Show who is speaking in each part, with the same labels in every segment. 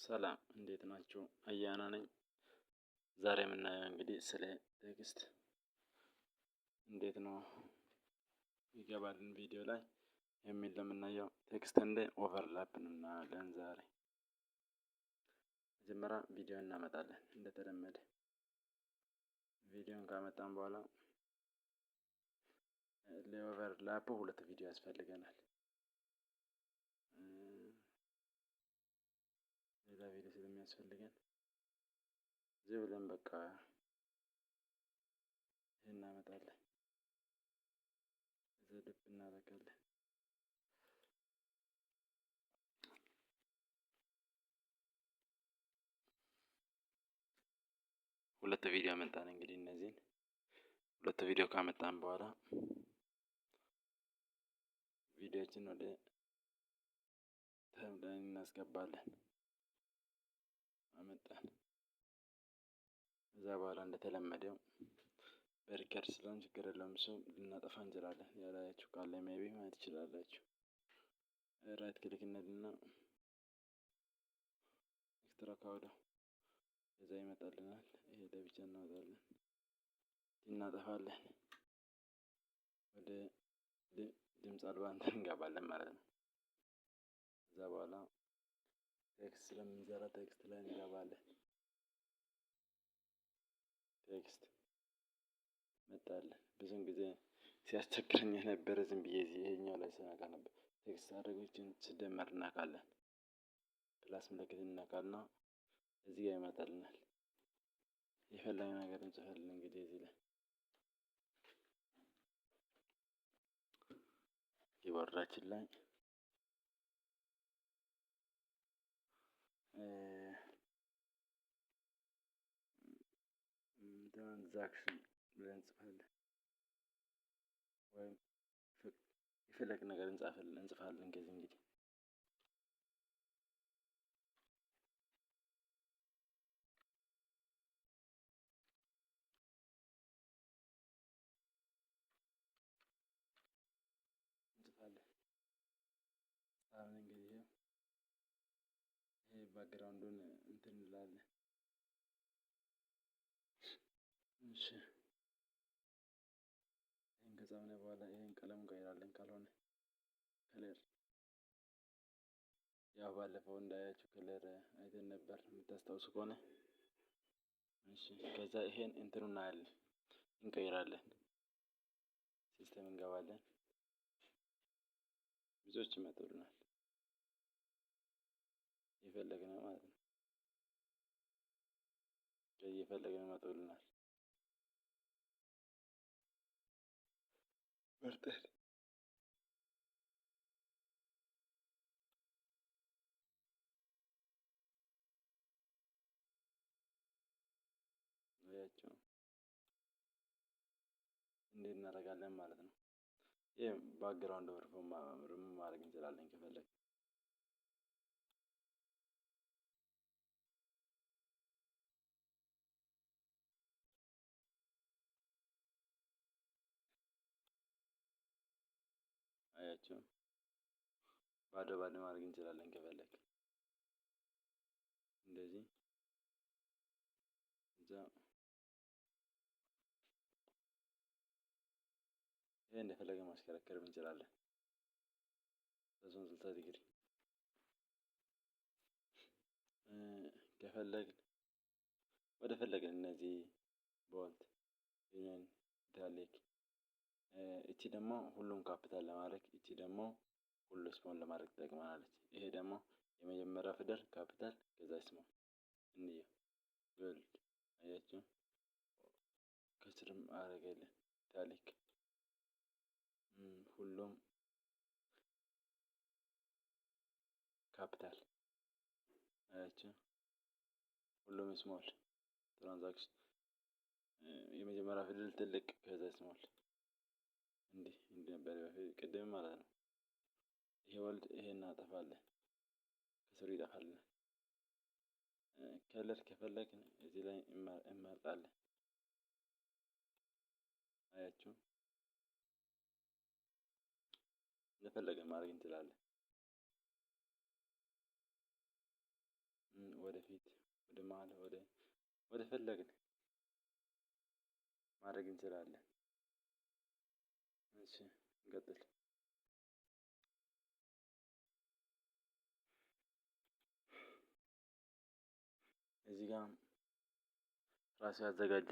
Speaker 1: ሰላም እንዴት ናችሁ? አያና ነኝ። ዛሬ የምናየው እንግዲህ ስለ ቴክስት እንዴት ነው ይገባልን ቪዲዮ ላይ የሚል ለምናየው ቴክስት እንደ ኦቨርላፕ እናያለን። ዛሬ መጀመሪያ ቪዲዮ እናመጣለን። እንደተለመደ ቪዲዮን ካመጣን በኋላ ለኦቨርላፕ ሁለት ቪዲዮ ያስፈልገናል። ሌላ ቪዲዮ ስለሚያስፈልገን እዚህ ብለን በቃ ይሄን እናመጣለን። እዚህ ልብ እናደርጋለን። ሁለት ቪዲዮ አመጣን። እንግዲህ እነዚህን ሁለት ቪዲዮ ካመጣን በኋላ ቪዲዮችን ወደ ታይምላይን እናስገባለን። አመጣን። እዛ በኋላ እንደተለመደው በሪከርድ ስለሆነ ችግር የለውም። እሱ ልናጠፋ እንችላለን። ያላያችሁ ካለ ሜቢ ማየት ትችላላችሁ። ራይት ክሊክ እንልና ኤክስትራክት አውዲዮ እዛ ይመጣልናል። ይሄ ለብቻ እናወጣለን፣ እናጠፋለን። ወደ ድምጽ አልባ እንትን እንገባለን ማለት ነው። ከዛ በኋላ ቴክስት ስለምንሰራ ቴክስት ላይ እንገባለን። ቴክስት መጣለን። ብዙን ጊዜ ሲያስቸግረኝ የነበረ ዝም ብዬ ይሄኛው ላይ ስነካ ነበር። ቴክስት አድርጎችን ስደመር እናካለን። ፕላስ ምልክት እናካልና እዚህ ጋር ይመጣልናል። የፈለግነው ነገር እንጽፋለን። እንግዲህ እዚህ ላይ ኪቦርዳችን ላይ ትራንዛክሽን ብለን እንጽፋለን። ወይም የፈለግነው ነገር እንጽፋለን። ከዚህ እንግዲህ እንጽፋለን። አሁን እንግዲህ ይሄ ባክግራውንዱን እንትን እንላለን። እሺ ይሄን ከጻፍን በኋላ ይሄን ቀለም እንቀይራለን። ካልሆነ ከለር ያው ባለፈው እንዳያችሁ ከለር አይተን ነበር የምታስታውሱ ከሆነ። እሺ ከዛ ይሄን እንትኑ እናያለን፣ እንቀይራለን። ሲስተም እንገባለን። ብዙዎች ይመጡልናል የፈለግነው ማለት ነው። የፈለግነው ይመጡልናል መርጠን ያቸው እንዴት እናደርጋለን ማለት ነው። ይሄ ባክግራውንድ ሪሙቭ ማድረግ እንችላለን ከፈለግን። አያችሁ ባዶ ማድረግ እንችላለን ከፈለግን እንደዚህ እዛ ይሄ እንደፈለገ ማሽከረከር እንችላለን። 360 ዲግሪ ከፈለግን ወደ ፈለግን እነዚህ ቦልት ዩኒየን ኢታሊክ እቺ ደግሞ ሁሉም ካፒታል ለማድረግ እቺ ደግሞ ሁሉ ስሞል ለማድረግ ትጠቅመናለች። ይሄ ደግሞ የመጀመሪያ ፊደል ካፒታል ከዛ ስሞል እንየው። ጎልድ አያችሁ ከስርም አደረገልን ኢታሊክ ሁሉም ካፒታል አያችሁ ሁሉም ስሞል። ትራንዛክሽን የመጀመሪያ ፊደል ትልቅ ከዛ ስሞል እንዲህ ነበር በፊት ቅድም ማለት ነው። ይሄ ወልድ ይሄን እናጠፋለን፣ ከስሩ ይጠፋልን። ከለር ከፈለግን እዚህ ላይ እንመርጣለን። አያችሁ እንደፈለግን ማድረግ እንችላለን። ወደ መሀል ወደ ፈለግን ማድረግ እንችላለን። እሺ እንቀጥል። እዚህ ጋር ራሱ ያዘጋጀ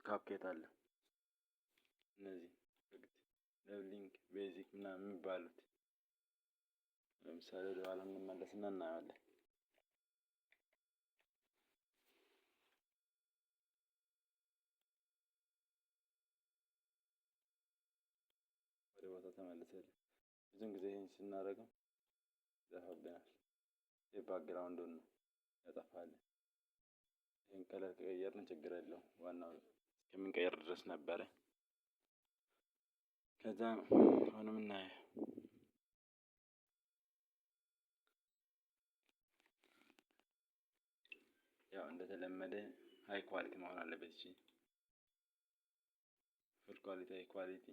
Speaker 1: ካፕኬት አለ። እነዚህ ሌቭሊንግ ቤዚክ ምናምን የሚባሉት ለምሳሌ ወደ ኋላ እንመለስና እናየዋለን። ወደ ቦታ ተመልሰን ብዙን ጊዜ ይህን ስናደርገው ይጠፋብናል። የባክግራውንዱን ነው ያጠፋል። ይህን ከለር ከቀየርን ችግር የለውም። ዋናው እስከምንቀይር ድረስ ነበረ። ከዛ አሁንም እናየው። ያው እንደተለመደ ሃይ ኳሊቲ መሆን አለበት። እሺ ፉል ኳሊቲ፣ ሃይ ኳሊቲ፣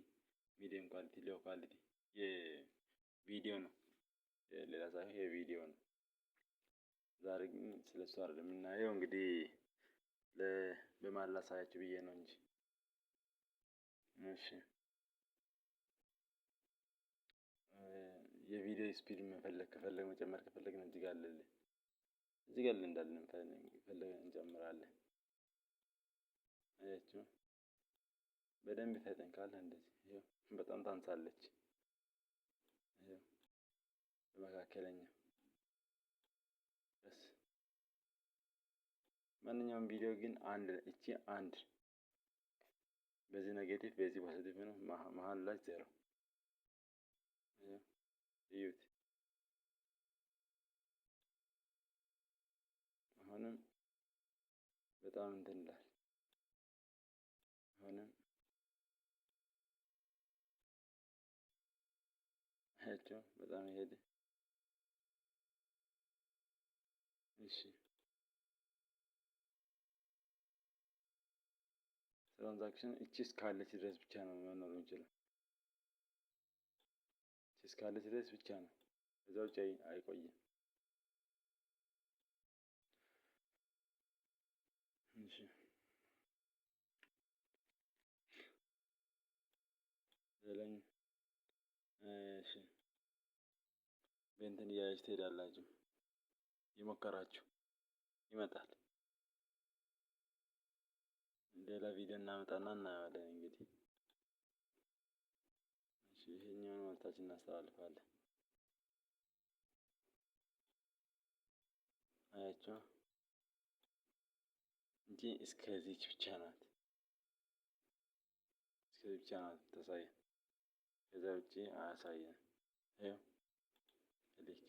Speaker 1: ሚዲየም ኳሊቲ፣ ሎው ኳሊቲ የቪዲዮ ነው። ሌላ ሳይሆን የቪዲዮ ነው። ዛሬ ግን ስለሱ አይደለም የምናየው። እንግዲህ በመሃል ላሳያችሁ ብዬ ነው እንጂ። እሺ የቪዲዮ ስፒድ ከፈለግ መጨመር ከፈለግን እዚህ ጋር አለልን። እዚህ ጋር እንዳለን ፈለግን እንጨምራለን። አያችሁ በደንብ ይፈጠን ካለ እንደዚህ ይኸው በጣም ታንሳለች። ይኸው በመካከለኛ በስ ማንኛውም ቪዲዮ ግን እቺ አንድ በዚህ ኔጌቲቭ በዚህ ፖዚቲቭ ነው። መሀል ላይ ዜሮ እዩት። አሁንም በጣም እንትን ይላል። አሁንም አያቸው በጣም ይሄድ። እሺ ትራንዛክሽን እቺ እስካለች ድረስ ብቻ ነው መኖር የሚችለው። እቺ እስካለች ድረስ ብቻ ነው። ከዛ ውጭ አይቆይም። እሺ ዘለኝ እሺ በእንትን እያያችሁ ትሄዳላችሁ። የሞከራችሁ ይመጣል። ሌላ ቪዲዮ እናመጣና እናየዋለን። እንግዲህ እሺ ይሄኛውን መልእክታችን እናስተላልፋለን። አያችሁ እንጂ እስከዚች ብቻ ናት። እስከዚህ ብቻ ናት ታሳየን። ከዛ ውጪ አያሳየን። ይኸው ክሊክ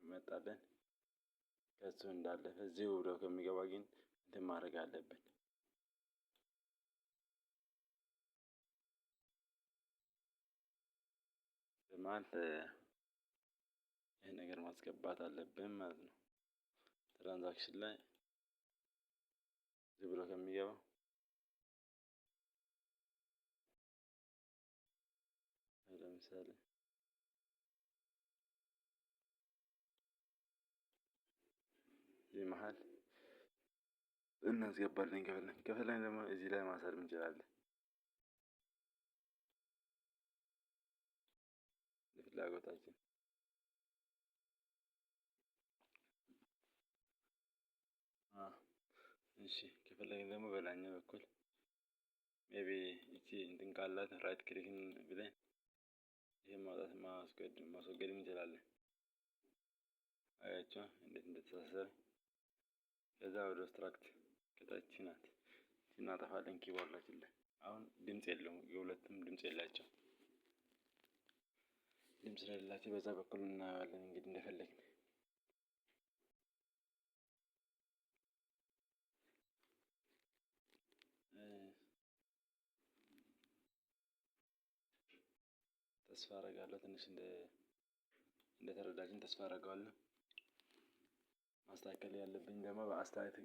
Speaker 1: ይመጣለን። ከሱ እንዳለፈ እዚሁ ብሎ ከሚገባ ግን እንትን ማድረግ አለብን። በመሀል ይህ ነገር ማስገባት አለብን ማለት ነው። ትራንዛክሽን ላይ እዚሁ ብሎ ከሚገባ ለምሳሌ እዚህ መሀል እናስገባለን። ከፈለግን ደግሞ እዚህ ላይ ማሰር እንችላለን። ለፍላጎታችን እሺ ከፈለግን ደግሞ በላይኛው በኩል ሜቢ እቺ እንትን ካላት ራይት ክሊክን ብለን ይሄን ማውጣት ማስወገድ እንችላለን። አያችሁ እንዴት እንደተሳሰረ። ከዛ ወደ ስትራክት ከታች ናት እናጠፋለን። ኪቦርዳችን ላይ አሁን ድምጽ የለውም። የሁለቱም ድምጽ የላቸው። ድምጽ ስለሌላቸው በዛ በኩል እናየዋለን። እንግዲህ እንደፈለግን ተስፋ አደርጋለሁ። ትንሽ እንደተረዳችን ተስፋ አደርጋለሁ። ማስተካከል ያለብኝ ደግሞ በአስተያየት